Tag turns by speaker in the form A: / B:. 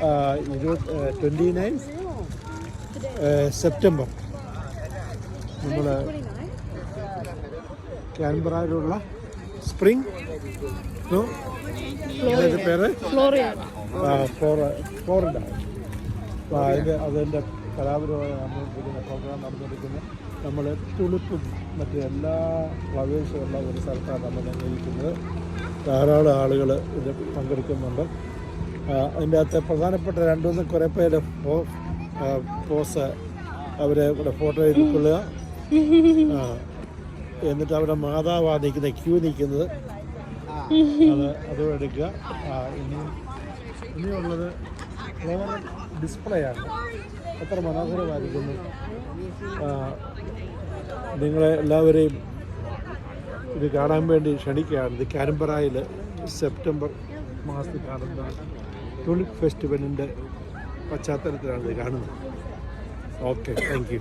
A: 29 September നമ്മൾ കാൻബറയിലുള്ള spring പേര് Florida. അതിൻ്റെ കലാപരമായ നടന്നുകൊണ്ടിരിക്കുന്ന പ്രോഗ്രാം നടന്നുകൊണ്ടിരിക്കുന്നത്. നമ്മൾ തുളുപ്പും മറ്റ് എല്ലാ ഫ്ലവേഴ്സും ഉള്ള ഒരു സ്ഥലത്താണ് നമ്മൾ നിർവഹിക്കുന്നത്. ധാരാളം ആളുകൾ ഇത് പങ്കെടുക്കുന്നുണ്ട്. അതിൻ്റെ അകത്ത് പ്രധാനപ്പെട്ട 2-3 കുറേ പേര് പോസ് അവരെ ഇവിടെ ഫോട്ടോ എടുക്കൊള്ളുക. എന്നിട്ട് അവിടെ മാതാവാണ് നിൽക്കുന്നത്, ക്യൂ നിൽക്കുന്നത്, അതും എടുക്കുക. ഇനിയുള്ളത് ഫ്ലോറൽ ഡിസ്പ്ലേ ആണ്. എത്ര മനോഹരമായിരിക്കുന്നു. നിങ്ങളെ എല്ലാവരെയും ഇത് കാണാൻ വേണ്ടി ക്ഷണിക്കുകയാണ്. ഇത് കാൻബറയിൽ സെപ്റ്റംബർ മാസത്തിൽ കാണുന്ന ടുലിപ്പ് ഫെസ്റ്റിവലിൻ്റെ പശ്ചാത്തലത്തിലാണ് ഇത് കാണുന്നത്. Okay, thank you.